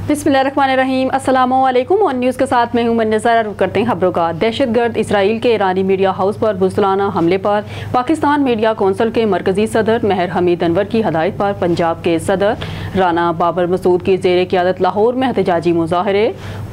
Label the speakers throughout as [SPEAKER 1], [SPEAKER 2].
[SPEAKER 1] बिस्मिल्लाहिर्रहमानिर्रहीम, अस्सलामुअलैकुम। On news के साथ मैं हूं मुन्नज़र। रुक करते हैं खबरों का। दहशतगर्द इसराइल के ईरानी मीडिया हाउस पर बुज़दिलाना हमले पर पाकिस्तान मीडिया कौंसिल के मरकज़ी सदर महर हमीद अनवर की हदायत पर पंजाब के सदर राना बाबर मसूद की ज़ेर क़ियादत लाहौर में एहतजाजी मुज़ाहरे।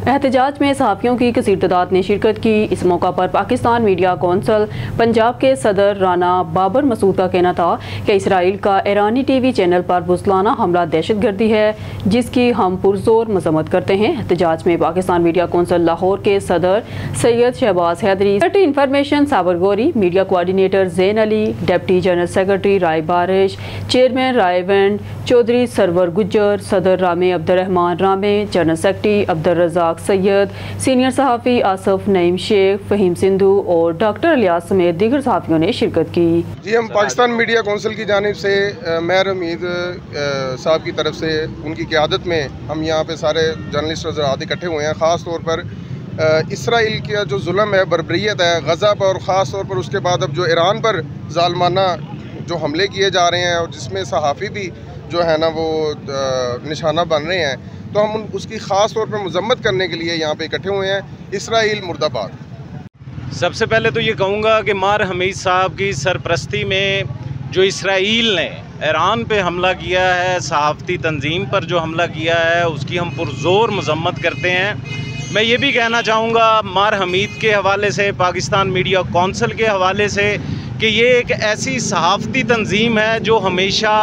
[SPEAKER 1] एहतजाज में सहाफ़ियों की कसीर तादाद ने शिरकत की। इस मौका पर पाकिस्तान मीडिया कौंसिल पंजाब के सदर राना बाबर मसूद का कहना था कि इसराइल का ईरानी TV चैनल पर बुज़दिलाना हमला दहशतगर्दी है, जिसकी हम पुरज़ोर मजम्मत करते हैं। एहतजाज में पाकिस्तान मीडिया कौंसिल लाहौर के सदर Syed Shahbaz Haidri, secretary information Sabir Gauri, media coordinator Zain Ali, deputy general secretary Rai Barish, chairman Raiwind Chaudhry Sarwar Gujjar, सदर Ramay Abdurrahman Ramay, general secretary Abdul Razzaq Syed, senior सहाफ़ी आसफ नईम शेख, फ़हीम सिंधु और डॉक्टर इलियास समेत दीगर सहाफ़ियों ने शिरकत की।
[SPEAKER 2] जी, हम पाकिस्तान मीडिया कौंसिल की जानिब से महर हमीद साहब की तरफ से उनकी क़यादत में हम यहाँ पे सारे जर्नलिस्ट हज़रात इकट्ठे हुए हैं। ख़ास तौर पर इसराइल का जो जुल्म है, बर्बरियत है गज़ा पर, और ख़ास तौर पर उसके बाद अब जो ईरान पर ज़ालमाना जो हमले किए जा रहे हैं और जिसमें सहाफ़ी भी जो है ना वो निशाना बन रहे हैं, तो हम उसकी ख़ास तौर पर मजम्मत करने के लिए यहाँ पे इकट्ठे हुए हैं। इसराइल मुर्दाबाद।
[SPEAKER 3] सबसे पहले तो ये कहूँगा कि मार हमीद साहब की सरपरस्ती में जो इसराइल ने ईरान पे हमला किया है, सहाफ़ती तंजीम पर जो हमला किया है, उसकी हम पुरज़ोर मजम्मत करते हैं। मैं ये भी कहना चाहूँगा मार हमीद के हवाले से, पाकिस्तान मीडिया कौंसिल के हवाले से, कि ये एक ऐसी सहाफ़ती तंजीम है जो हमेशा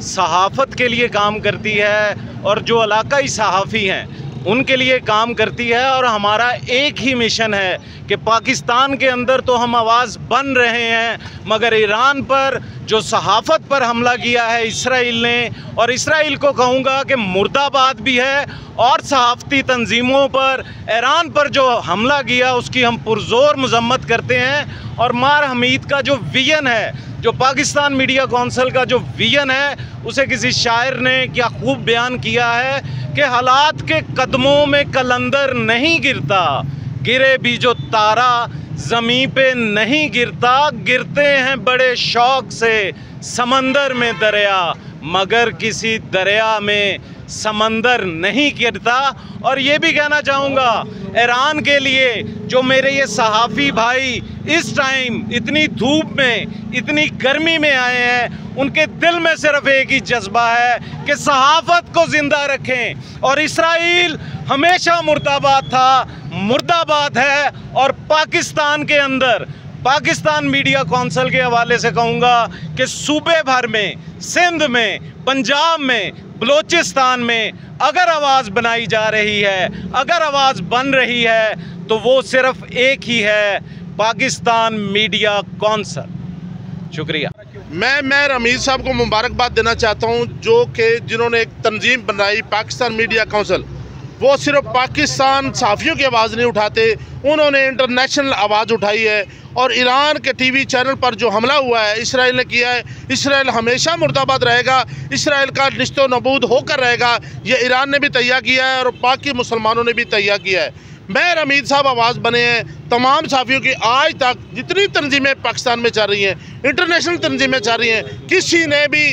[SPEAKER 3] सहाफ़त के लिए काम करती है और जो इलाकाई सहाफ़ी हैं उनके लिए काम करती है। और हमारा एक ही मिशन है कि पाकिस्तान के अंदर तो हम आवाज़ बन रहे हैं, मगर ईरान पर जो सहाफ़त पर हमला किया है इसराइल ने, और इसराइल को कहूँगा कि मुर्दाबाद भी है, और सहाफ़ती तंजीमों पर ईरान पर जो हमला किया उसकी हम पुरज़ोर मजम्मत करते हैं। और मार हमीद का जो विजन है, जो पाकिस्तान मीडिया कौंसिल का जो विजन है, उसे किसी शायर ने क्या खूब बयान किया है कि हालात के कदमों में कलंदर नहीं गिरता, गिरे भी जो तारा ज़मीं पे नहीं गिरता, गिरते हैं बड़े शौक़ से समंदर में दरिया, मगर किसी दरिया में समंदर नहीं गिरता। और ये भी कहना चाहूँगा ईरान के लिए, जो मेरे ये सहाफ़ी भाई इस टाइम इतनी धूप में, इतनी गर्मी में आए हैं, उनके दिल में सिर्फ एक ही जज्बा है कि सहाफ़त को ज़िंदा रखें। और इसराइल हमेशा मुर्दाबाद था, मुर्दाबाद है। और पाकिस्तान के अंदर पाकिस्तान मीडिया कौंसिल के हवाले से कहूँगा कि सूबे भर में, सिंध में, पंजाब में, बलोचिस्तान में अगर आवाज़ बनाई जा रही है, अगर आवाज़ बन रही है, तो वो सिर्फ एक ही है, पाकिस्तान मीडिया कौंसिल। शुक्रिया।
[SPEAKER 4] मैं महर हमीद साहब को मुबारकबाद देना चाहता हूं, जो कि जिन्होंने एक तंजीम बनाई पाकिस्तान मीडिया कौंसिल। वो सिर्फ पाकिस्तान सहाफ़ियों की आवाज़ नहीं उठाते, उन्होंने इंटरनेशनल आवाज़ उठाई है। और ईरान के TV चैनल पर जो हमला हुआ है इसराइल ने किया है, इसराइल हमेशा मुर्दाबाद रहेगा, इसराइल का निश्तो नबूद होकर रहेगा। ये ईरान ने भी तैयार किया है और पाकि मुसलमानों ने भी तैयार किया है। महर हमीद साहब आवाज़ बने हैं तमाम सहाफ़ियों की। आज तक जितनी तंजीमें पाकिस्तान में चल रही हैं, इंटरनेशनल तंजीमें चल रही हैं, किसी ने भी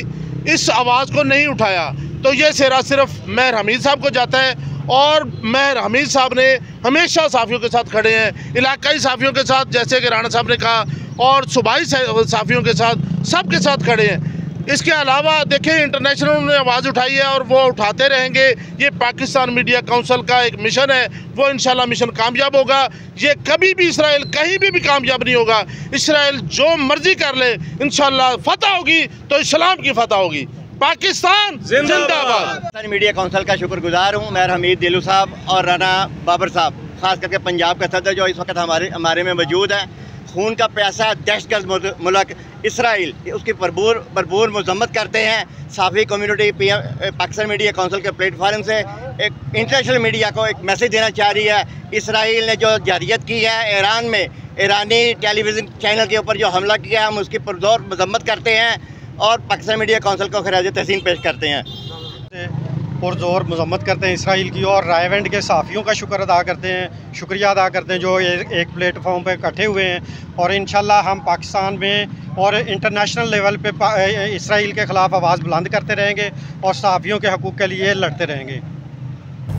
[SPEAKER 4] इस आवाज़ को नहीं उठाया। तो ये सेरा सिर्फ महर हमीद साहब को जाता है। और महर हमीद साहब ने हमेशा सहाफ़ियों के साथ खड़े हैं, इलाकाई सहाफ़ियों के साथ, जैसे कि राणा साहब ने कहा, और सूबाई सहाफ़ियों के साथ, सबके साथ खड़े हैं। इसके अलावा देखें, इंटरनेशनल उन्होंने आवाज़ उठाई है और वो उठाते रहेंगे। ये पाकिस्तान मीडिया कौंसिल का एक मिशन है, वो इंशाल्लाह मिशन कामयाब होगा। ये कभी भी इसराइल कहीं भी कामयाब नहीं होगा। इसराइल जो मर्जी कर ले, इंशाल्लाह फतह होगी तो इस्लाम की फतह होगी। पाकिस्तान जिंदाबाद।
[SPEAKER 5] पाकिस्तान मीडिया कौंसिल का शुक्रगुजार हूँ। महर हमीद दिलू साहब और राना बाबर साहब, ख़ास करके पंजाब का सदर जो इस वक्त हमारे में मौजूद है। खून का प्यासा दहशतगर्द मुल्क इसराइल, उसकी भरपूर मजम्मत करते हैं। सहाफ़ी कम्युनिटी पाकिस्तान मीडिया कौंसिल के प्लेटफार्म से एक इंटरनेशनल मीडिया को एक मैसेज देना चाह रही है। इसराइल ने जो जारियत की है ईरान में, ईरानी टेलीविज़न चैनल के ऊपर जो हमला किया है, हम उसकी पुरज़ोर मजम्मत करते हैं और पाकिस्तान मीडिया कौंसिल को खराज तहसीन पेश करते हैं।
[SPEAKER 6] पुरज़ोर मजम्मत करते हैं इसराइल की, और रायवेंड के सहाफ़ियों का शुक्रिया अदा करते हैं जो एक प्लेटफॉर्म पर इकट्ठे हुए हैं। और इंशाल्लाह हम पाकिस्तान में और इंटरनेशनल लेवल पे इसराइल के ख़िलाफ़ आवाज़ बुलंद करते रहेंगे और सहाफ़ियों के हकूक़ के लिए लड़ते रहेंगे।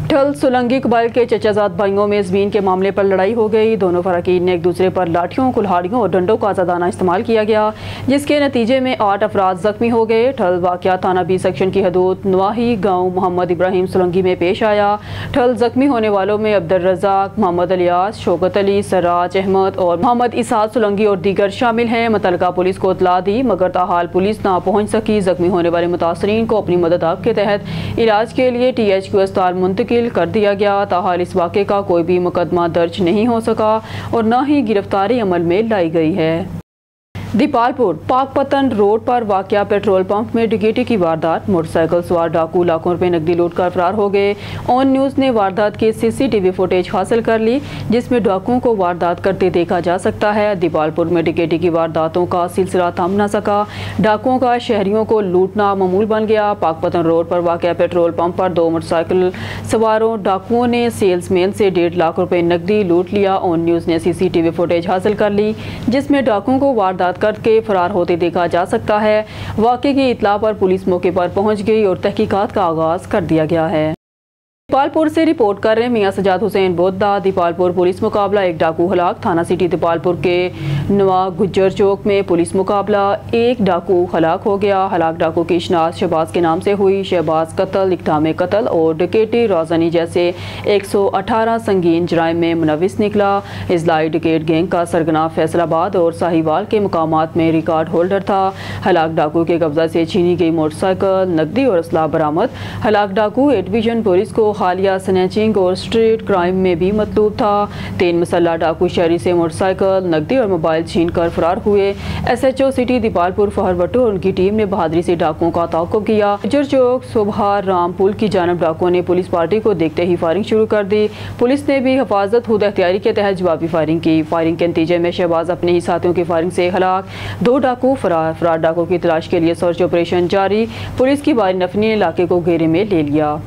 [SPEAKER 1] ठल सुलंगी कबाइल के चचाजाद भाइयों में ज़मीन के मामले पर लड़ाई हो गई। दोनों फराकीन ने एक दूसरे पर लाठियों, कुल्हाड़ियों और डंडों का आज़ादाना इस्तेमाल किया गया, जिसके नतीजे में 8 अफराद जख्मी हो गए। ठल वाक़या थाना बी सेक्शन की हदूद नवाही गांव मोहम्मद इब्राहिम सुलंगी में पेश आया। ठल जख्मी होने वालों में अब्दुल रज़ाक, मोहम्मद इलियास, शौकत अली, सराज अहमद और मोहम्मद इसाद सुलंगी और दीगर शामिल हैं। मुतल्लिका पुलिस को इत्तला दी, मगर ताहाल पुलिस ना पहुँच सकी। जख्मी होने वाले मुतासरीन को अपनी मदद के तहत इलाज के लिए THQ अस्पताल मुंतकिल कर दिया गया। ताहाल इस वाक़े का कोई भी मुकदमा दर्ज नहीं हो सका और न ही गिरफ्तारी अमल में लाई गई है। दीपालपुर पाकपतन रोड पर वाक़या पेट्रोल पंप में डकैती की वारदात। मोटरसाइकिल सवार डाकू लाखों रुपए नकदी लूटकर फरार हो गए। ऑन न्यूज़ ने वारदात की CCTV फुटेज हासिल कर ली, जिसमें डाकुओं को वारदात करते देखा जा सकता है। दीपालपुर में डकैती की वारदातों का सिलसिला थम न सका। डाकुओं का शहरियों को लूटना मामूल बन गया। पाकपतन रोड पर वाक़या पेट्रोल पंप पर 2 मोटरसाइकिल सवारों डाकुओं ने सेल्समैन से 1.5 लाख रुपए नकदी लूट लिया। ऑन न्यूज़ ने CCTV फुटेज हासिल कर ली, जिसमें डाकुओं को वारदात करके फरार होते देखा जा सकता है। वाक़े की इत्तला पर पुलिस मौके पर पहुंच गई और तहकीकात का आगाज कर दिया गया है। दीपालपुर से रिपोर्ट कर रहे मियां सजाद हुसैन बोद्दा। दीपालपुर पुलिस मुकाबला, एक डाकू हलाक। थाना सिटी दीपालपुर के नवा गुज्जर चौक में पुलिस मुकाबला, एक डाकू हलाक हो गया। हलाक डाकू की शनाख्त शहबाज के नाम से हुई। शहबाज कत्ल, इक़दाम कत्ल और डकैती राज़नी जैसे 118 संगीन जराइम में मुनव्विस निकला। इजलाई डकैत गैंग का सरगना फैसलाबाद और साहिवाल के मुकामात में रिकॉर्ड होल्डर था। हलाक डाकू के कब्जा से छीनी गई मोटरसाइकिल, नकदी और असला बरामद। हलाक डाकू ए डिवीजन पुलिस को हालिया स्नैचिंग और स्ट्रीट क्राइम में भी मतलूब था। 3 मुसल्ला डाकू शहरी से मोटरसाइकिल, नकदी और मोबाइल छीन कर फरार हुए। SHO सिटी दीपालपुर फहर भट्टो और उनकी टीम ने बहादुरी से डाकुओं का ताक़ुब किया। गुज्जर चौक सुबह राम पुल की जानब डाकुओं ने पुलिस पार्टी को देखते ही फायरिंग शुरू कर दी। पुलिस ने भी हिफाजत खुद एख्तियारी के तहत जवाबी फायरिंग की। फायरिंग के नतीजे में शहबाज अपने ही साथियों की फायरिंग से हलाक, 2 डाकू फरार डाकू की तलाश के लिए सर्च ऑपरेशन जारी। पुलिस की भारी नफरी ने इलाके को घेरे में ले लिया।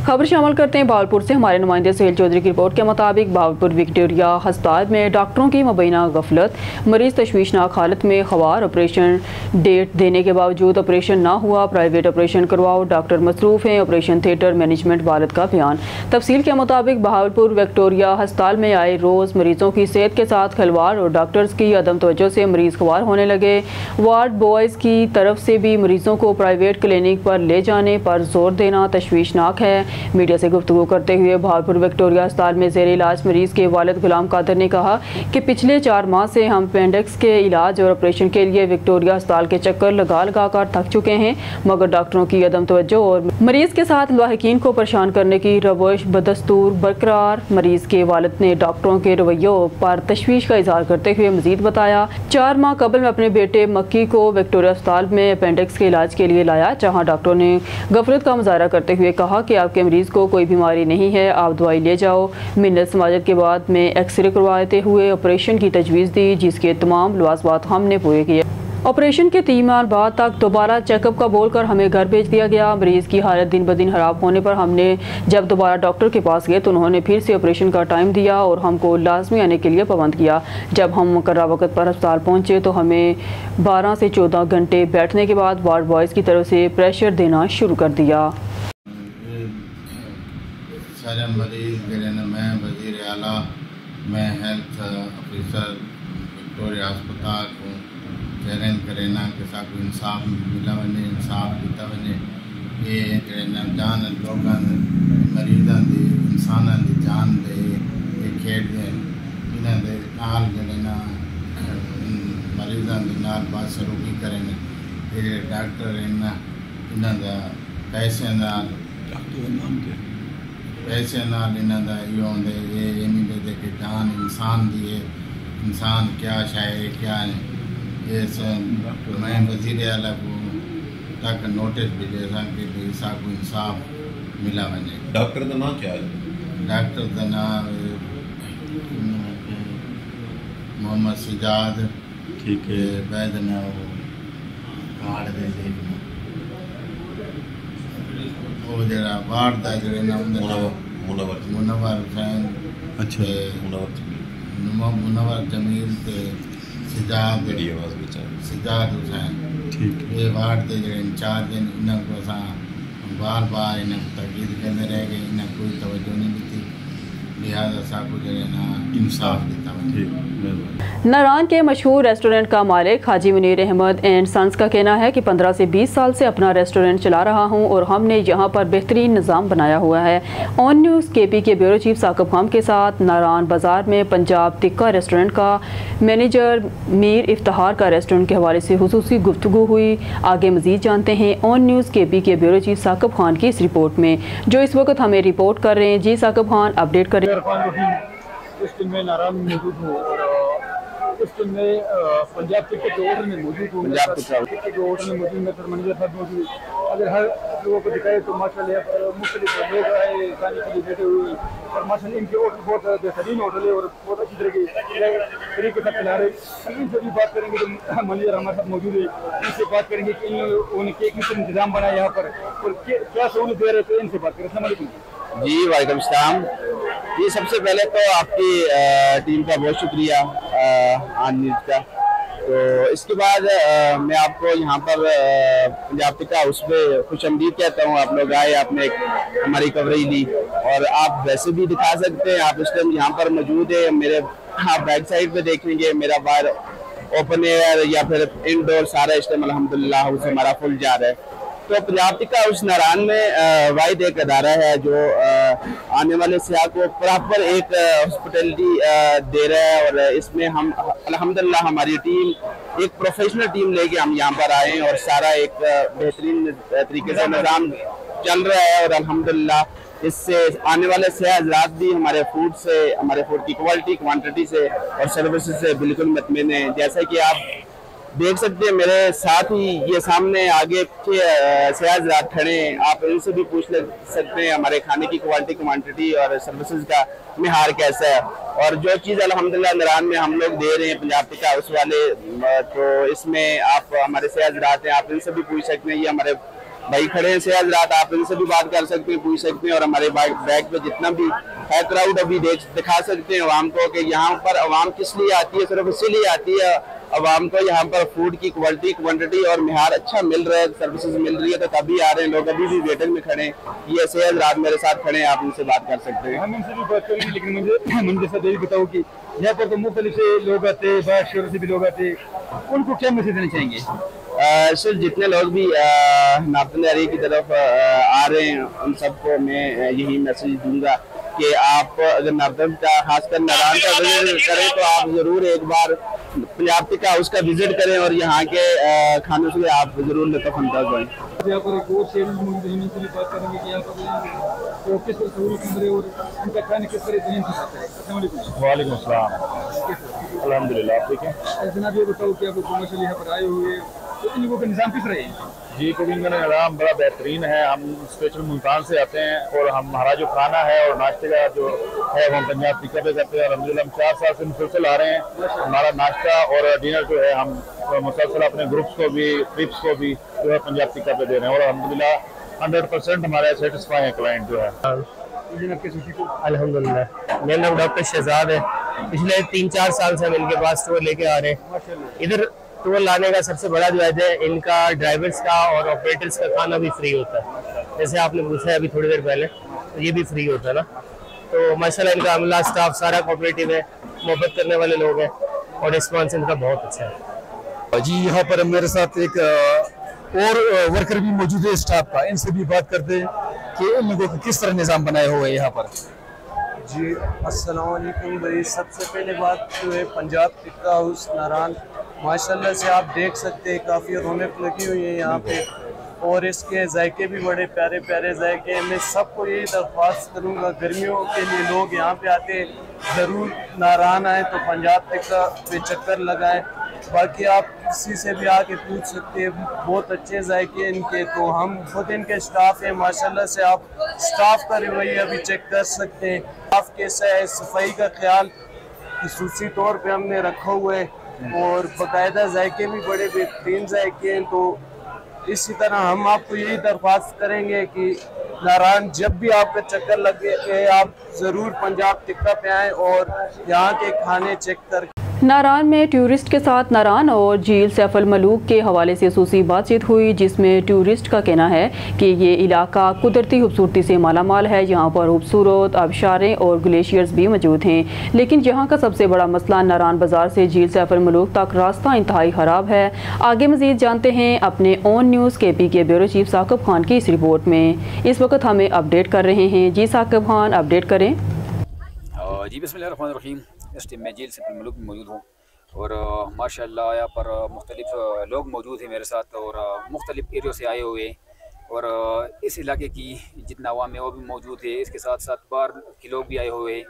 [SPEAKER 1] खबर शामिल करते हैं बहावलपुर से। हमारे नुमाइंदे सुहेल चौधरी की रिपोर्ट के मुताबिक बहावलपुर विक्टोरिया अस्पताल में डॉक्टरों की मुबैना गफलत, मरीज तशवीशनाक हालत में ख्वार। ऑपरेशन डेट देने के बावजूद ऑपरेशन ना हुआ। प्राइवेट ऑपरेशन करवाओ, डॉक्टर मसरूफ हैं। ऑपरेशन थिएटर मैनेजमेंट वालद का बयान। तफसील के मुताबिक बहावलपुर विक्टोरिया अस्पताल में आए रोज़ मरीजों की सेहत के साथ खिलवाड़ और डॉक्टर्स की अदम तवज्जो से मरीज ख्वार होने लगे। वार्ड बॉयज़ की तरफ से भी मरीजों को प्राइवेट क्लिनिक पर ले जाने पर जोर देना तशवीशनाक है। मीडिया से गुफ्तगू करते हुए बहावलपुर विक्टोरिया अस्पताल में ज़ेर इलाज मरीज के वालिद गुलाम कादिर ने कहा कि पिछले 4 माह से हम अपेंडिक्स के इलाज और ऑपरेशन के लिए विक्टोरिया अस्पताल के चक्कर लगा कर थक चुके हैं, मगर डॉक्टरों की अदम तवज्जो और मरीज के साथ लाहिकीन को परेशान करने की रवश बदस्तूर बरकरार। मरीज के वालिद ने डॉक्टरों के रवैयों पर तशवीश का इजहार करते हुए मजीद बताया, 4 माह कबल मैं अपने बेटे मक्की को विक्टोरिया अस्पताल में अपेंडिक्स के इलाज के लिए लाया, जहाँ डॉक्टरों ने गफलत का मुजाहरा करते हुए कहा कि आपके मरीज को कोई बीमारी नहीं है, आप दवाई ले जाओ। मिन्नत समाजत के बाद में एक्सरे करवाते हुए ऑपरेशन की तजवीज़ दी, जिसके तमाम लवाजमात हमने पूरे किए। ऑपरेशन के 3 माह बाद तक दोबारा चेकअप का बोलकर हमें घर भेज दिया गया। मरीज़ की हालत दिन ब दिन खराब होने पर हमने जब दोबारा डॉक्टर के पास गए तो उन्होंने फिर से ऑपरेशन का टाइम दिया और हमको लाजमी आने के लिए पाबंद किया। जब हम मुकर्रर वक्त पर अस्पताल पहुँचे तो हमें 12 से 14 घंटे बैठने के बाद वार्ड बॉयज़ की तरफ से प्रेशर देना शुरू कर दिया।
[SPEAKER 7] सारे मरीज मैं वज़ीर आला, मैं हेल्थ ऑफिसर विक्टोरिया अस्पताल को चैलेंज करेना कि साकू इंसाफ मिला वने, इंसाफ दिता वने। ये जान लोगों मरीजों की इंसानों की जान दे खेड इन्हों के नाल जड़े ना मरीजों के नाल बासलूकी करें। ये डॉक्टर इन्हों का पैसे नाल इन्हों का यो होंगे ये नहीं देते कि जान इंसान दी है, इंसान क्या शायद क्या नहीं। ये मैं वज़ीर आला को तक नोटिस भी दे कि साकू इंसाफ मिला वने।
[SPEAKER 8] डॉक्टर का नाम क्या है?
[SPEAKER 7] डॉक्टर का नाम मोहम्मद सजाद। ठीक है। बैद ना वो कार्ड दे वो जरा वार्ड का जो ना मुनव्वर हुसैन। अच्छा। मुनव्वर जमील ते सजाद हुसैन। ठीक। ये वार्ड के जो इंचार्ज हैं इन्हों को बार बार इन्हें तकीद करते रह गए, इन्हें होनी भी थी, लिहाजा साहब जो है ना इंसाफ देता हूँ।
[SPEAKER 1] नारान के मशहूर रेस्टोरेंट का मालिक हाजी मुनीर अहमद एंड सन्स का कहना है कि 15 से 20 साल से अपना रेस्टोरेंट चला रहा हूं और हमने यहां पर बेहतरीन निज़ाम बनाया हुआ है। ऑन न्यूज़ केपी के ब्यूरो चीफ साकिब खान के साथ नारान बाज़ार में पंजाब टिक्का रेस्टोरेंट का मैनेजर मीर इफ्तिखार का रेस्टोरेंट के हवाले से हुसूसी गुफ्तगू हुई। आगे मज़ीद जानते हैं ऑन न्यूज़ केपी के ब्यूरो चीफ साकिब खान की इस रिपोर्ट में, जो इस वक्त हमें रिपोर्ट कर रहे हैं। जी साकिब खान, अपडेट करें।
[SPEAKER 8] इस दिन में नारायण में मौजूद हूँ और इस दिन में पंजाब टिक्का के होटल में मौजूद हूँ। पंजाब टिक्का के होटल में मौजूद, मेरे मैनेजर साहब मौजूद। अगर हर लोगों को दिखाए तो माशाल्लाह मुख्तलिफ लोग आए खाने के लिए बैठे हुए और माशाल्लाह इनके होटल बहुत बेहतरीन होटल है और बहुत अच्छी तरीके से चला रहे। इनसे भी बात करेंगे जो मैनेजर हमारे साथ मौजूद है, इनसे बात करेंगे कि उन्होंने किस इंतजाम बनाया यहाँ पर और क्या सहूलत दे रहे थे, इनसे बात करें। अस्सलाम वालेकुम।
[SPEAKER 9] जी वालेकुम सलाम। जी सबसे पहले तो आपकी टीम का बहुत शुक्रिया ऑन न्यूज़ का। तो इसके बाद मैं आपको यहाँ पर पंजाब टिक्का हाउस पे खुशअमदीद कहता हूँ। आप लोग आए, आपने हमारी कवरेज ली और आप वैसे भी दिखा सकते हैं। आप इस टाइम यहाँ पर मौजूद है, मेरे आप बैक साइड पे देखेंगे मेरा बाहर ओपन एयर या फिर इंडोर सारा इस टाइम अल्हम्दुलिल्लाह हाउस हमारा फुल जा रहा है। तो पंजाब टिक्का हाउस नारायण में वाहिद एक अदारा है जो आने वाले सयाह को प्रॉपर एक हॉस्पिटलिटी दे रहा है और इसमें हम अल्हम्दुलिल्लाह हमारी टीम एक प्रोफेशनल टीम लेके हम यहाँ पर आए हैं और सारा एक बेहतरीन तरीके से निज़ाम चल रहा है और अल्हम्दुलिल्लाह इससे आने वाले सयाह हज़रात भी हमारे फूड की क्वालिटी क्वांटिटी से और सर्विसेज से बिल्कुल मुतमिन है। जैसा कि आप देख सकते हैं मेरे साथ ही ये सामने आगे के सयाह हज़रात खड़े हैं, आप इनसे भी पूछ सकते हैं हमारे खाने की क्वालिटी क्वांटिटी और सर्विसेज का मिहार कैसा है। और जो चीज़ अल्हम्दुलिल्लाह नारायण में हम लोग दे रहे हैं पंजाब टिक्का हाउस वाले, तो इसमें आप हमारे सयाह हज़रात हैं, आप इनसे भी पूछ सकते हैं। ये हमारे भाई खड़े हैं सयाह हज़रात, आप इनसे भी बात कर सकते हैं, पूछ सकते हैं और हमारे बैग पे जितना भी है क्राउड अभी दिखा सकते हैं अवाम को कि यहाँ पर अवाम किस लिए आती है। सिर्फ इसीलिए आती है अवाम को यहाँ पर फूड की क्वालिटी क्वांटिटी और मिहार अच्छा मिल रहा है, सर्विसेज मिल रही है, तो तभी आ रहे हैं लोग। अभी भी वेटिंग में खड़े हैं, ये सयाह हज़रात मेरे साथ खड़े हैं, आप इनसे बात कर सकते हैं।
[SPEAKER 8] हम इनसे भी बात करेंगे, लेकिन मुझे सर ये बताओ कि यहाँ पर तो मुख्तलिफ लोग आते हैं, बाहर शहर से भी लोग आते हैं, उनको क्या मैसेज देना चाहेंगे?
[SPEAKER 9] सर जितने लोग भी नापतंदारी की तरफ आ रहे हैं उन सबको मैं यही मैसेज दूंगा कि आप अगर नापतंद का खासकर नारायण का विजिट करें तो आप ज़रूर एक बार पंजाब टिक्का हाउस का विजिट करें और यहाँ के खानों से आप ज़रूर लुत्फ़अंदाज़ हों।
[SPEAKER 8] यहाँ पर एक और शेयर से भी बात करेंगे कि यहाँ पर तो किस तरह सहूलत मिल रही है और उनका खाने किस तरह जहन से आता है। अस्सलाम वालेकुम।
[SPEAKER 10] वालेकुम अस्सलाम। अल्हम्दुलिल्लाह आप ठीक हैं?
[SPEAKER 8] जनाब ये बताओ कि आप कमर्शियल यहाँ पर आए हुए तो इन लोगों का निज़ाम किस रहे हैं?
[SPEAKER 10] जी कुकिंग का निज़ाम बड़ा बेहतरीन है। हम स्पेशल मुल्तान से आते हैं और हमारा जो खाना है और नाश्ते का जो है वो हम पंजाब टिक्का पे करते हैं। अल्हम्दुलिल्लाह हम 4 साल से मुसलसल आ रहे हैं। हमारा नाश्ता और डिनर जो है हम मुसलसल अपने ग्रुप्स को भी ट्रिप्स को भी जो है पंजाब टिक्का पे दे रहे हैं और अल्हम्दुलिल्लाह 100% हमारे सेटिस्फाई है क्लाइंट जो है।
[SPEAKER 11] अल्हम्दुलिल्लाह मेरा नाम डॉक्टर शहजाद है। पिछले 3-4 साल से हम इनके पास स्टोर लेके आ रहे हैं। इधर टूर लाने का सबसे बड़ा जो है इनका ड्राइवर्स का और ऑपरेटर्स का खाना भी फ्री होता है। जैसे आपने पूछा है अभी थोड़ी देर पहले, तो ये भी फ्री होता है ना। तो माशाल्लाह इनका अमला स्टाफ सारा कोऑपरेटिव है, मोहब्बत करने वाले लोग हैं और रिस्पॉन्स इनका बहुत अच्छा है।
[SPEAKER 12] जी यहाँ पर मेरे साथ एक और वर्कर भी मौजूद है स्टाफ का, इनसे भी बात करते हैं कि इन लोगों का किस तरह निज़ाम बनाए हुए यहाँ पर।
[SPEAKER 13] जी अस्सलाम वालेकुम भाई। सबसे पहले बात जो है पंजाब टिक्का हाउस नारायण माशाल्लाह से आप देख सकते हैं काफ़ी रौनक लगी हुई है यहाँ पे और इसके जायके भी बड़े प्यारे प्यारे जायके हैं। मैं सबको यही दरख्वास्त करूँगा गर्मियों के लिए लोग यहाँ पे आते ज़रूर नारायण आए तो पंजाब टिक्का पे चक्कर लगाएं। बाकी आप किसी से भी आके पूछ सकते हैं, बहुत अच्छे जायके इनके। तो हम खुद इनके स्टाफ हैं माशाल्लाह से, आप स्टाफ का रवैया भी चेक कर सकते हैं। स्टाफ कैसा है, सफाई का ख्याल खसूसी तौर पे हमने रखा हुआ है और बाकायदा जायके भी बड़े बेहतरीन जायके हैं। तो इसी तरह हम आपको यही दरख्वास्त करेंगे कि नारायण जब भी आपका चक्कर लगे आप ज़रूर पंजाब टिक्का पे आएँ और यहाँ के खाने चेक कर
[SPEAKER 1] नारान में टूरिस्ट के साथ नारान और झील सैफ अल मलूक के हवाले से खसूसी बातचीत हुई, जिसमें टूरिस्ट का कहना है कि ये इलाका कुदरती खूबसूरती से मालामाल है। यहाँ पर खूबसूरत आबशारें और ग्लेशियर्स भी मौजूद हैं, लेकिन यहाँ का सबसे बड़ा मसला नारान बाज़ार से झील सैफ अल मलूक तक रास्ता इंतहाई ख़राब है। आगे मज़ीद जानते हैं अपने ऑन न्यूज़ KP के ब्यूरो चीफ साकिब खान की इस रिपोर्ट में। इस वक्त हमें अपडेट कर रहे हैं। जी साकिब खान, अपडेट करें।
[SPEAKER 14] जी बिस्मिल्लाहिर्रहमानिर्रहीम। इस टाइम में झील सैफ अल मलूक में मौजूद हूँ और माशाल्लाह यहाँ पर मुख्तलिफ लोग मौजूद हैं मेरे साथ और मुख्तलिफ एरियो से आए हुए और इस इलाके की जितना अवाम है वो भी मौजूद है। इसके साथ साथ बाहर के लोग भी आए हुए हैं,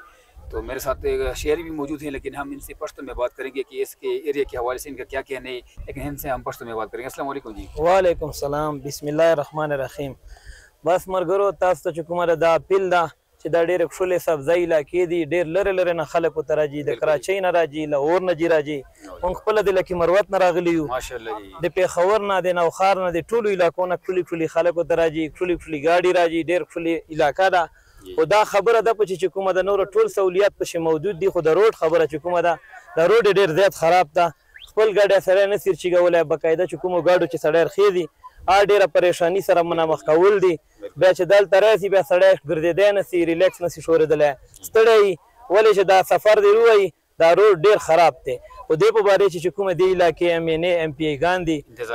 [SPEAKER 14] तो मेरे साथ शहरी भी मौजूद हैं, लेकिन हम इनसे पश्तो में बात करेंगे कि इसके एरिया के हवाले से इनका क्या कहना है, लेकिन इनसे हम पश्तो में बात करेंगे। अस्सलाम वालेकुम जी।
[SPEAKER 15] वालेकुम सलाम, बिस्मिल्लाहिर्रहमानिर्रहीम। बस मरगरो तास्तो चुकुमर दा पिल्दा दा डेर खुले सब जाइला के दी डेर लरे लरे न खलक को तराजी द कराची न राजी ला और न जिराजी उन खपल दिल की मरवत न रागलियो माशाल्लाह जी दे पे खबर न दे न खार न दे टुलु इलाको न खुली खुली खलक को तराजी खुली खुली गाड़ी राजी डेर खुली इलाका दा खुदा खबर दा पची चुकुमा दा नूर टुल सहूलियत पे मौजूद दी खुदा रोड खबर चुकुमा दा रोड डेर ज्यादा खराब था। खपल गाड़ी सरे न सिरचिगा वला बकायदा चुकुमो गाड़ो च सड़र खेदी आ डेरा परेशानी सर मना मखकाउल दी बेच दल तरसी बे सड़क गर्दे न सी रिलैक्स न सी शोर दल स्टडी वले दा सफर दे रुई दा रोड डेर खराब थे ओ दे पे बारे च चुकुम दे इलाके MNA MP गांधी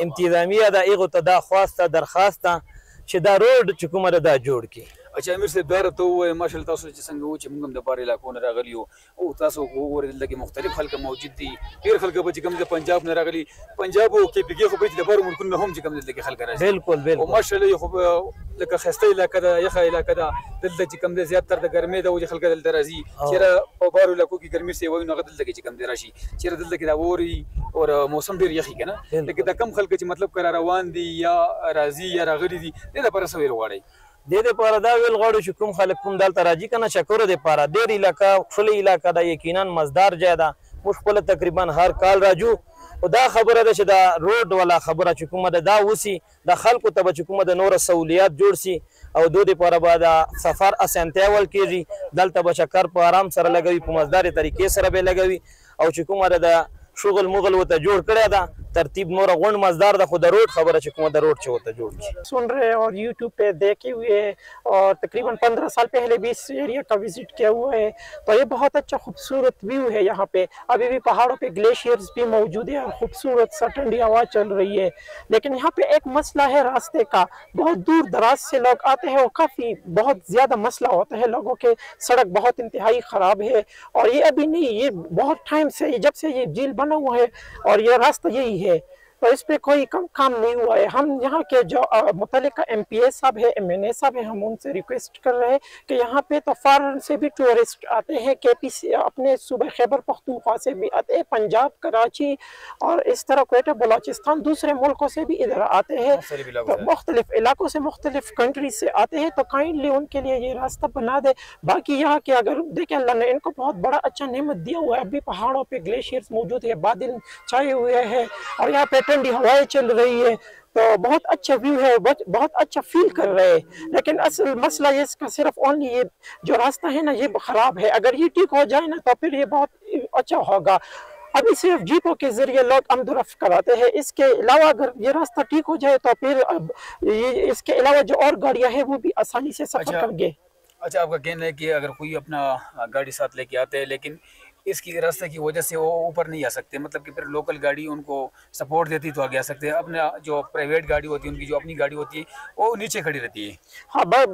[SPEAKER 15] इंतजामिया दा एगो तदा ख्वास्ता दरखास्त च दा रोड चुकुम दा जोड़ के।
[SPEAKER 14] अच्छा अमीर से दर तो वो माशाल्लाह तासो च संग वो च मुंगम द बार इलाको न रागलियो ओ तासो को और लगे मुख्तलिफ खलक मौजूद थी फिर खलक बच कम से पंजाब न रागली पंजाब ओ के बिगे को बच द बार मुल्क न हम ज कम लगे खलक राज
[SPEAKER 15] बिल्कुल बिल्कुल
[SPEAKER 14] माशाल्लाह ये खूब लक खस्ते इलाका दा यखा इलाका दा दिल ज कम ज्यादा तर द गर्मी दा वो ज खलक दल दराजी चेरा बार इलाको की गर्मी से वो न गदल लगे कम दराशी चेरा दिल के दा वोरी और मौसम भी यखी के ना, लेकिन दा कम खलक च मतलब करा रवान दी या राजी या रागली दी दे पर सवेल वाड़े
[SPEAKER 15] दे पारा दा वेल गाड़ो शुकुम खालिक कुम दाल तराजी का ना शकोर दे पारा देर इलाका खुले इलाका दा यकीनन मजदार ज्यादा मुश्किल तकरीबन हर काल राजू दा खबर है दा रोड वाला खबर चुकुम दा उसी दा खल्क तब चुकुम दा नोर सहूलियत जोड़सी और दो दे पारा बाद सफर असंत्यावल केजी दल तब चक्कर पर आराम सर लगवी मजदार तरीके सर बे लगवी और चुकुम दा शुगल मुगल होता जोड़ करे दा तरतीब नोरा गुंड मजदार दा खुद रोड खबर है दा रोड होता जोड़
[SPEAKER 16] सुन रहे और YouTube पे देखे हुए और तकरीबन 15 साल पहले भी इस एरिया का विजिट किया हुआ है, तो ये बहुत अच्छा खूबसूरत व्यू है। यहाँ पे अभी भी पहाड़ों पे ग्लेशियर्स भी मौजूद है और खूबसूरत सा ठंडी हवा चल रही है, लेकिन यहाँ पे एक मसला है रास्ते का। बहुत दूर दराज से लोग आते हैं और काफ़ी बहुत ज़्यादा मसला होता है लोगों के, सड़क बहुत इंतहाई ख़राब है और ये अभी नहीं, ये बहुत टाइम से जब से ये झील बना हुआ है और ये रास्ता यही है, तो इस पे कोई काम नहीं हुआ है। हम यहाँ के जो मुतल्लिका MPA साहब है, MNA साहब है, हम उनसे रिक्वेस्ट कर रहे हैं कि यहाँ पे तो फॉरेन से भी टूरिस्ट आते हैं, KP से अपने सूबे खैबर पख्तूनख्वा से भी आते हैं, पंजाब कराची और इस तरह क्वेटा बलोचिस्तान दूसरे मुल्कों से भी इधर आते हैं, तो मुख्तलिफ इलाकों से मुख्तलिफ कंट्री से आते हैं, तो काइंडली उनके लिए ये रास्ता बना दे। बाकी यहाँ के अगर देखें अल्लाह ने इनको बहुत बड़ा अच्छा नेमत दिया हुआ है, अभी पहाड़ों पर ग्लेशियर्स मौजूद है, बादल छाए हुए हैं और यहाँ पे ठंडी हवाएं चल रही है, तो बहुत अच्छा व्यू है, बहुत अच्छा फील कर रहे हैं। लेकिन असल मसला ये इसका सिर्फ ओनली ये जो रास्ता है ना ये खराब है, अगर ये ठीक हो जाए ना तो फिर ये बहुत अच्छा होगा। अभी सिर्फ जीपों के जरिए लोग आमदरफ्त कराते हैं, इसके अलावा अगर ये रास्ता ठीक हो जाए तो फिर ये इसके अलावा जो और गाड़ियाँ हैं वो भी आसानी से सफर कर गए।
[SPEAKER 14] अच्छा आपका कहना है कि अगर कोई अपना गाड़ी साथ लेके आते हैं लेकिन इसकी रास्ते की वजह से वो ऊपर नहीं आ सकते, मतलब कि फिर लोकल गाड़ी उनको सपोर्ट देती तो आगे आ सकते हैं, अपने जो प्राइवेट गाड़ी होती है उनकी जो अपनी गाड़ी होती है वो नीचे खड़ी रहती है।
[SPEAKER 16] हाँ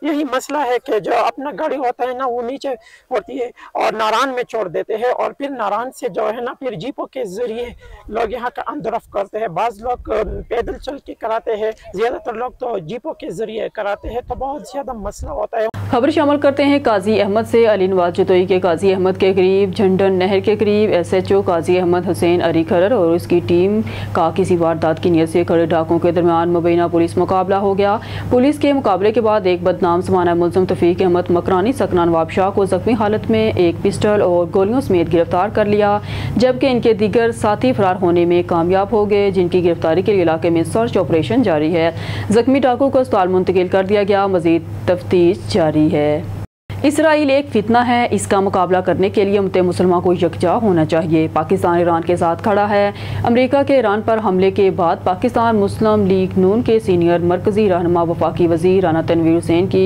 [SPEAKER 16] यही मसला है कि जो अपना गाड़ी होता है ना वो नीचे होती है और नारान में छोड़ देते हैं और फिर नारान से जो है ना फिर जीपों के जरिए लोग यहाँ का आमदरफ्त करते हैं, बाज़ लोग पैदल चल के कराते हैं, ज़्यादातर लोग तो जीपों के जरिए कराते हैं, तो बहुत ज़्यादा मसला होता है।
[SPEAKER 1] खबर शामिल करते हैं काजी अहमद से। अली नवाज जतोई के काजी अहमद के करीब झंडन नहर के करीब SHO काजी अहमद हुसैन अली खरर और उसकी टीम का किसी वारदात की नीयत से खड़े डाकों के दरमियान मुबैना पुलिस मुकाबला हो गया। पुलिस के मुकाबले के बाद एक बदनाम समाना मुलज़म तौफीक अहमद मकरानी सकना नवाब शाह को जख्मी हालत में एक पिस्टल और गोलियों समेत गिरफ्तार कर लिया, जबकि इनके दीगर साथी फरार होने में कामयाब हो गए, जिनकी गिरफ्तारी के लिए इलाके में सर्च ऑपरेशन जारी है। जख्मी डाकू को अस्पताल मुंतकिल कर दिया गया, मजीद तफ्तीश जारी है। इसराइल एक फितना है, इसका मुकाबला करने के लिए उम्मत मुसलमान को यकजा होना चाहिए। पाकिस्तान ईरान के साथ खड़ा है। अमेरिका के ईरान पर हमले के बाद पाकिस्तान मुस्लिम लीग नून के सीनियर मरकजी रहनुमा वफाकी वज़ीर राना तनवीर हुसैन की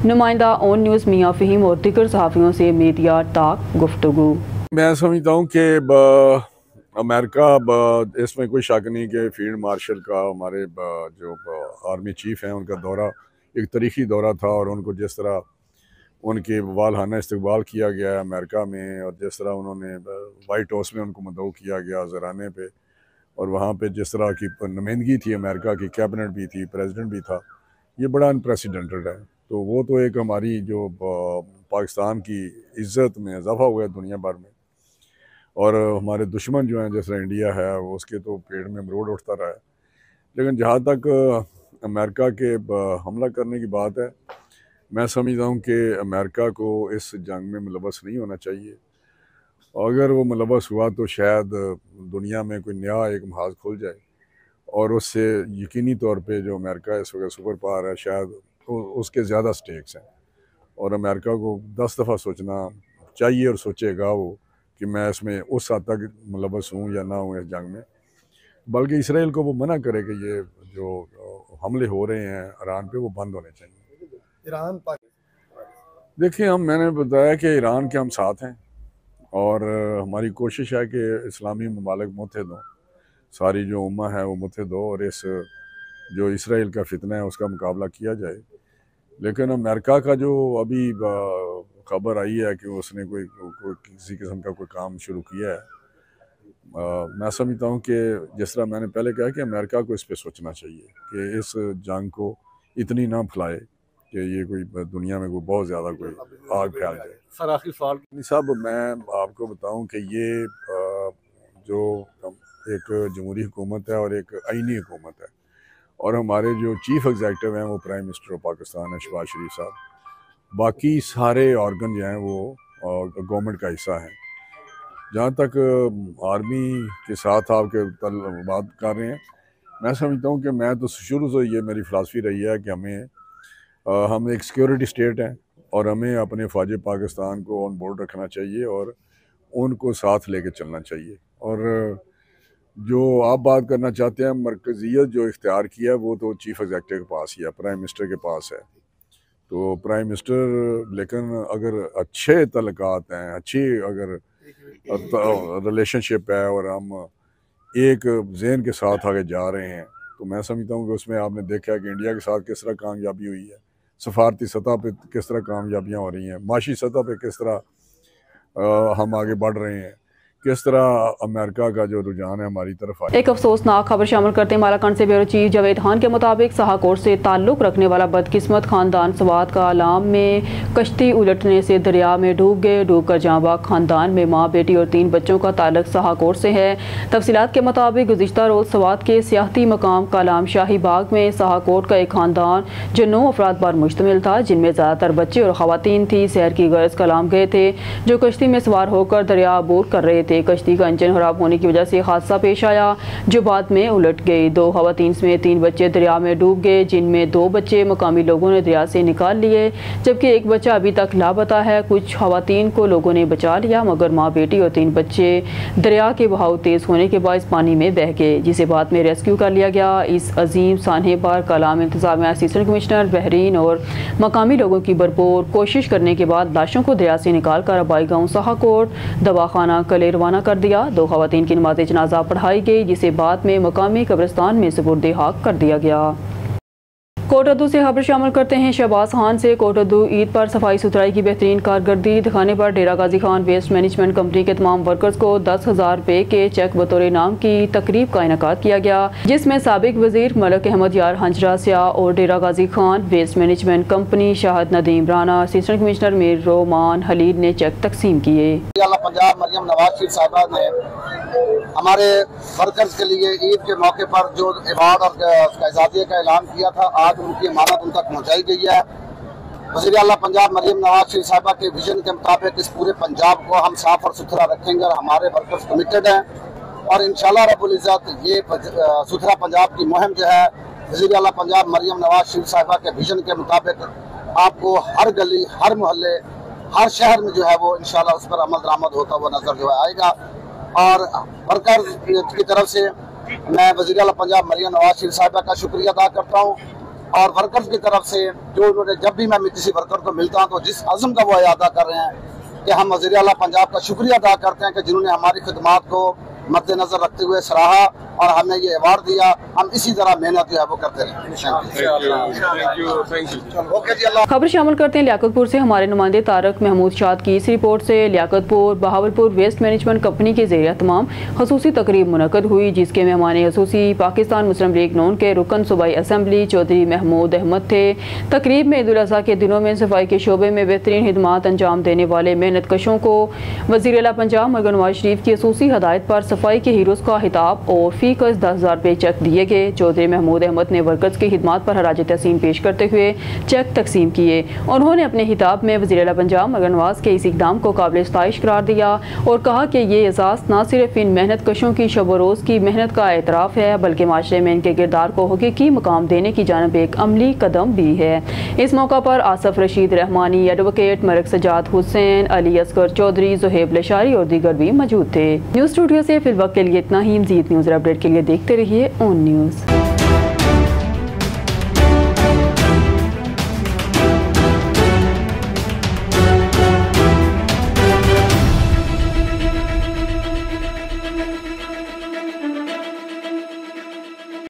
[SPEAKER 1] नुमाइंदा ऑन न्यूज़ मियाँ फ़हीम और दीगर सहाफ़ियों से मीडिया तक गुफ्तगू।
[SPEAKER 17] मैं समझता हूँ कि अमेरिका इसमें कोई शक नहीं कि फील्ड मार्शल का हमारे जो आर्मी चीफ हैं उनका दौरा एक तारीखी दौरा था, और उनको जिस तरह उनके वालहाना इस्तकबाल किया गया है अमेरिका में, और जिस तरह उन्होंने वाइट हाउस में उनको मदऊ किया गया ज़राने पे, और वहाँ पे जिस तरह की नुमाइंदगी थी अमेरिका की, कैबिनेट भी थी, प्रेसिडेंट भी था, ये बड़ा अनप्रेसिडेंटेड है। तो वो तो एक हमारी जो पाकिस्तान की इज़्ज़त में इजाफा हुआ है दुनिया भर में, और हमारे दुश्मन जो हैं जैसे इंडिया है वो उसके तो पेट में मरोड़ उठता रहा है। लेकिन जहाँ तक अमेरिका के हमला करने की बात है, मैं समझता हूँ कि अमेरिका को इस जंग में मुलव्वस नहीं होना चाहिए। अगर वो मुलव्वस हुआ तो शायद दुनिया में कोई नया एक महाज खुल जाए, और उससे यकीनी तौर पे जो अमेरिका इस वक्त सुपर पावर है शायद उसके ज़्यादा स्टेक्स हैं, और अमेरिका को 10 दफ़ा सोचना चाहिए और सोचेगा वो कि मैं इसमें उस हद तक मुलव्वस हूँ या ना हूँ इस जंग में, बल्कि इसराइल को वो मना करे कि ये जो हमले हो रहे हैं ईरान पे वो बंद होने चाहिए।
[SPEAKER 2] ईरान
[SPEAKER 17] देखिए, मैंने बताया कि ईरान के हम साथ हैं, और हमारी कोशिश है कि इस्लामी ममालिक मुत्तहिद हों, सारी जो उम्मा है वो मुत्तहिद हो, और इस जो इसराइल का फितना है उसका मुकाबला किया जाए। लेकिन अमेरिका का जो अभी खबर आई है कि उसने कोई किसी किस्म का कोई काम शुरू किया है, मैं समझता हूँ कि जिस तरह मैंने पहले कहा कि अमेरिका को इस पर सोचना चाहिए कि इस जंग को इतनी ना फैलाए कि ये कोई दुनिया में कोई बहुत ज़्यादा कोई आग फैल जाए।
[SPEAKER 2] सर आखिरी सवाल
[SPEAKER 17] साहब, मैं आपको बताऊं कि ये जो एक जमहूरी हुकूमत है और एक आईनी हुकूमत है, और हमारे जो चीफ एग्जीक्यूटिव हैं वो प्राइम मिनिस्टर ऑफ पाकिस्तान है शहबाज शरीफ साहब, बाकी सारे ऑर्गन जो हैं वो गवर्नमेंट का हिस्सा हैं। जहाँ तक आर्मी के साथ आपके बात कर रहे हैं, मैं समझता हूँ कि मैं तो शुरू से ये मेरी फ़िलासफ़ी रही है कि हम एक सिक्योरिटी स्टेट हैं, और हमें अपने फ़ौज पाकिस्तान को ऑन बोर्ड रखना चाहिए और उनको साथ लेके चलना चाहिए। और जो आप बात करना चाहते हैं, मरकज़ियत जो इख्तियार किया है वो तो चीफ़ एग्जीक्यूटिव के पास ही है, प्राइम मिनिस्टर के पास है। तो प्राइम मिनिस्टर, लेकिन अगर अच्छे तल्लुकात हैं, अच्छी अगर रिलेशनशिप है, और हम एक ज़हन के साथ आगे जा रहे हैं, तो मैं समझता हूँ कि उसमें आपने देखा है कि इंडिया के साथ किस तरह कामयाबी हुई है, सफारती सतह पे किस तरह कामयाबियाँ हो रही हैं, माशी सतह पे किस तरह हम आगे बढ़ रहे हैं, किस तरह अमेरिका का जो रुझान है हमारी तरफ आया।
[SPEAKER 1] एक अफसोसनाक खबर शामिल करते हैं। मालाकंड से ब्यूरो चीफ जावेद खान के मुताबिक शाहकोट से ताल्लुक़ रखने वाला बदकिस्मत खानदान सवात का आलाम में कश्ती उलटने से दरिया में डूब गए। डूबकर जांबाग खानदान में माँ, बेटी और 3 बच्चों का ताल्लुक शाहकोट से है। तफसीलात के मुताबिक गुज़िश्ता रोज़ सवात के सियाहती मकाम कलाम शाही बाग में शाहकोट का एक खानदान जो 9 अफराद पर मुश्तमिल था, जिनमें ज़्यादातर बच्चे और ख़वातीन थी, सैर की गर्ज कलाम गए थे, जो कश्ती में सवार होकर दरिया अबूर कर रहे थे। कश्ती का इंजन खराब होने की वजह से हादसा पेश आया, जो बाद में उलट गई। 2 ख़वातीन समेत 3 बच्चे दरिया में डूब गए, जिनमें 2 बच्चे मकामी लोगों ने दरिया से निकाल लिए, जबकि एक बच्चा अभी तक लापता है। कुछ ख़वातीन को लोगों ने बचा लिया, मगर माँ, बेटी और 3 बच्चे दरिया के बहाव तेज़ होने के बायस पानी में बह गए, जिसे बाद में रेस्क्यू कर लिया गया। इस अजीम सान्हे पर कलाम इंतज़ामिया असिस्टेंट कमिश्नर बहरीन और मकामी लोगों की भरपूर कोशिश करने के बाद लाशों को दरिया से निकाल कर आबाई गाँव शाहकोट दवाखाना कले रवाना कर दिया। 2 ख़वातीन की नमाज़ जनाजा पढ़ाई गई, जिसे बाद में मकामी कब्रिस्तान में सुपुर्द हक कर दिया गया। कोटद्दू से खबर शामिल करते हैं। शहबाज खान से कोटद्दू ईद पर सफाई सुथराई की बेहतरीन कारकर्दगी दिखाने पर डेरा Ghazi Khan waste management company के तमाम वर्कर्स को 10,000 रुपये के चेक बतौर इनाम की तकरीब का इनेकाद किया गया, जिसमें साबिक वजीर मलक अहमद यार हंजरा स्याह और Dera Ghazi Khan waste management company Shahid Nadeem Rana, assistant commissioner Mir Roman Halil ने चेक तकसीम किए।
[SPEAKER 18] पंजाब मरियम नवाज शरीफ साहबा ने हमारे वर्कर्स के लिए ईद के मौके पर जो अवार्ड और एजाज़ियत का ऐलान किया था, आज उनकी अमानत उन तक पहुँचाई गई है। वज़ीर आला पंजाब मरियम नवाज शरीफ साहबा के विजन के मुताबिक इस पूरे पंजाब को हम साफ और सुथरा रखेंगे और हमारे वर्कर्स कमिटेड हैं, और इंशाल्लाह रब्बुल इज़्ज़त ये सुथरा पंजाब की मुहिम जो है वज़ीर आला पंजाब मरियम नवाज शरीफ साहबा के विजन के मुताबिक आपको हर गली, हर मोहल्ले, हर शहर में जो है वो इंशाल्लाह उस पर अमल दरामद होता हुआ नजर जो है आएगा। और वर्कर्स की तरफ से मैं वज़ीर आला पंजाब मरियम नवाज शरीफ साहिबा का शुक्रिया अदा करता हूँ, और वर्कर्स की तरफ से जो उन्होंने, जब भी मैं किसी वर्कर को मिलता हूँ तो जिस अज़्म का वो अदा कर रहे हैं कि हम वज़ीर आला पंजाब का शुक्रिया अदा करते हैं कि जिन्होंने हमारी खिदमात को मद्देनजर रखते हुए सराहा और हमें ये अवार्ड दिया। हम इसी तरह मेहनत जो है वो करते रहें।
[SPEAKER 1] खबर शामिल करते हैं लियाकतपुर से। हमारे नुमाइंदे तारक महमूद शाद की इस रिपोर्ट से Liaquatpur Bahawalpur waste management company के ज़ेर तमाम खसूसी तकरीब मुनक़द हुई, जिसके मेहमान खसूसी पाकिस्तान मुस्लिम लीग नून के रुकन सूबाई असम्बली चौधरी महमूद अहमद थे। तकरीब में ईद उल अज़हा के दिनों में सफाई के शोबे में बेहतरीन खिदमात अंजाम देने वाले मेहनत कशों को वज़ीर आला पंजाब मरियम नवाज शरीफ की खसूसी हदायत पर सफाई के हीरोज़ का खिताब और फी कस 10,000 रुपये चेक दिए गए। चौधरी महमूद अहमद ने वर्कर्स की खिदमात पर हराज तहसीन पेश करते हुए चेक तकसीम किए। उन्होंने अपने खिताब में वज़ीर आला पंजाब मरियम नवाज के इस इक़दाम को काबिल सताइश करार दिया और कहा कि ये एजाज़ न सिर्फ इन मेहनत कशों की शब रोज़ की मेहनत का एतराफ़ है, बल्कि माशरे में इनके किरदार को हकीकी मकाम देने की जानब एक अमली कदम भी है। इस मौका पर आसफ रशीद रहमानी, एडवोकेट मलिक सजाद हुसैन, अली असगर चौधरी, ज़ुहैब लशारी और दीगर भी मौजूद थे। न्यूज़ स्टूडियो से फिलवक्त के लिए इतना ही। मज़ीद न्यूज़ अपडेट के लिए देखते रहिए ऑन न्यूज़।